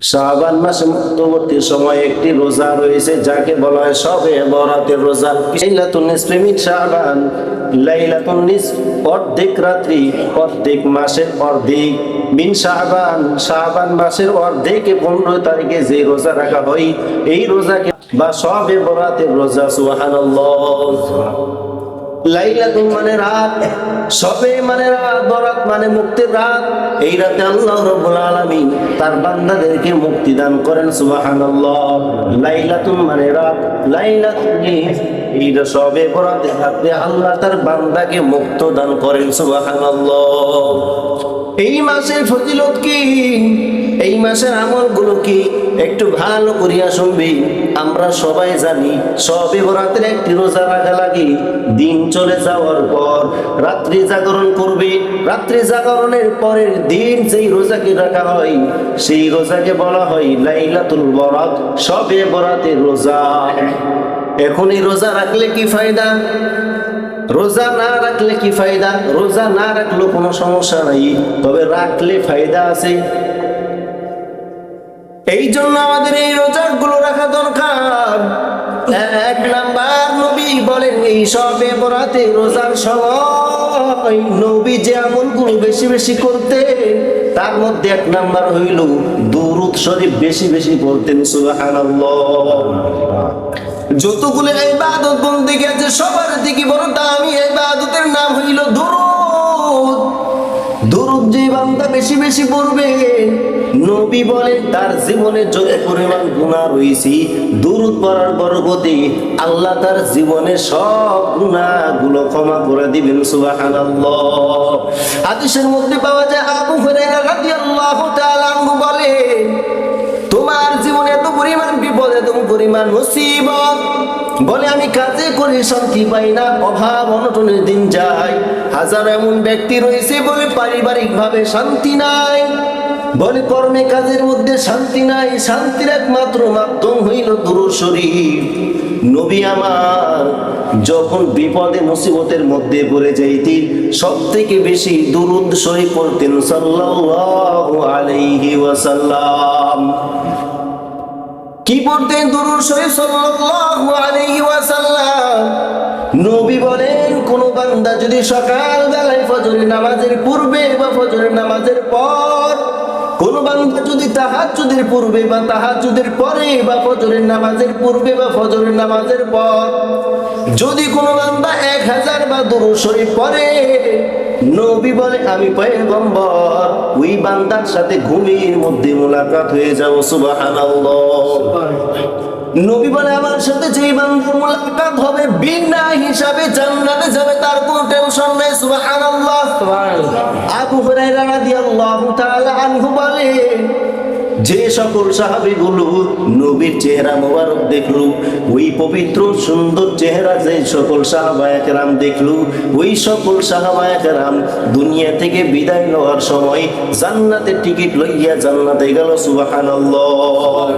শাবান মাসে মধ্যবর্তী সময় একটি রোজা রয়েছে যাকে বলা হয় শবে বরাতের রোজা। লাইলাতুন নিসফি মিন শাবান, লাইলাতুন নিসফ অর্ধেক রাত্রি, অর্ধেক মাসের অর্ধেক, মিন শাবান শাবান মাসের অর্ধেক 15 তারিখে যে রোজা রাখা হয় এই রোজাকে বা শবে বরাতের রোজা। সুবহানাল্লাহ। লাইলাতুন মানে রাত, শবে মানে রাত, বরাত মানে মুক্তির রাত। এই রাতে আল্লাহ রাব্বুল আলামিন তার বান্দাদেরকে মুক্তি দান করেন। সুবহানাল্লাহ। লাইলাতুন মানে রাত, লাইলাতুন এই শবে বরাতের রাতে আল্লাহ তার বান্দাকে মুক্ত দান করেন। সুবহানাল্লাহ। এই মাসের ফজিলত কি, এই মাসের আমলগুলো কি একটু ভালো করিয়া শুনবি। আমরা সবাই জানি শবে বরাতের একটি রোজা রাখা লাগে, দিন চলে যাওয়ার পর রাত্রি জাগরণ করবে, রাত্রি জাগরণের পরের দিন যেই রোজাকে রাখা হয় সেই রোজাকে বলা হয় লাইলাতুল বরাত, শবে বরাতের রোজা। এখন এই রোজা রাখলে কি ফায়দা, রোজা না রাখলে কি ফায়দা? রোজা না রাখলেও কোনো সমস্যা নাই, তবে রাখলে ফায়দা আছে। এই জন্য আমাদের এই রোজাগুলো রাখা দরকার। এক নাম্বার, নবী বলেন এই শবে বরাতে রোজার সময় নবী যে আমলগুলো বেশি বেশি করতে, তার মধ্যে এক নাম্বার হইল দুরূদ শরীফ বেশি বেশি পড়তেন। সুবহানাল্লাহ। যতগুলো ইবাদত বন্দেগী আছে সবার থেকে বড় দামি ইবাদতের নাম হইল দুরূদ। দুরূদ যে বান্দা বেশি বেশি পড়বে, নবী বলেন তার জীবনে যত পরিমাণ গুনাহ রয়েছে দুরূদ পড়ার বরকতে আল্লাহ তার জীবনে সব গুনাহগুলো ক্ষমা করে দিবেন। সুবহানাল্লাহ। হাদিসের মধ্যে পাওয়া যায় আবু হুরায়রা রাদিয়াল্লাহু তাআলা আনহু বলেন, তোমার জীবনে এত পরিমাণ বিপদ, এত পরিমাণ মুসিবত, বলে আমি কাজে করে শান্তি পাই না, অভাব অনটনের দিন যায়। হাজার এমন ব্যক্তি রয়েছে বলে পারিবারিক ভাবে শান্তি নাই, বলে কর্মে কাজের মধ্যে শান্তি নাই, শান্তির একমাত্র মাধ্যম হইল দুরূদ শরীফ। নবী আমার যখন বিপদে মুসিবতের মধ্যে পড়ে যাইতেন সব থেকে বেশি দুরূদ শরীফ পড়তেন সাল্লাল্লাহু আলাইহি ওয়াসাল্লাম। কি পড়তেন? দুরূদ শরীফ সাল্লাল্লাহু আলাইহি ওয়াসাল্লাম। নবী বলেন কোন বান্দা যদি সকাল বেলায় ফজরের নামাজের পূর্বে বা ফজরের নামাজের পর, কোন বান্দা যদি তাহাজ্জুদের পূর্বে বা তাহাজ্জুদের পরে বা ফজরের নামাজের পূর্বে বা ফজরের নামাজের পর যদি কোন বান্দা 1000 বা দুরূদ শরীফ পড়ে, নবী বলে আমি পয়গম্বর ওই বান্দার সাথে ঘুমের মধ্যে মুলাকাত হয়ে যাব। সুবহানাল্লাহ। নবী বলে আমার সাথে যেই বান্দার মুলাকাত হবে বিনা হিসাবে জান্নাতে যাবে, তার কোনো টেনশন নাই। সুবহানাল্লাহ। আবু হুরায়রা রাদিয়াল্লাহু তাআলা আনহু বলে, যে সকল সাহাবীগুলো নবীর চেহারা মোবারক দেখলো, ওই পবিত্র সুন্দর চেহারা যে সকল সাহাবায়ে কেরাম দেখলো, ওই সকল সাহাবায়ে কেরাম দুনিয়া থেকে বিদায় নেওয়ার সময় জান্নাতের টিকিট লইয়া জান্নাতে গেল। সুবহানাল্লাহ।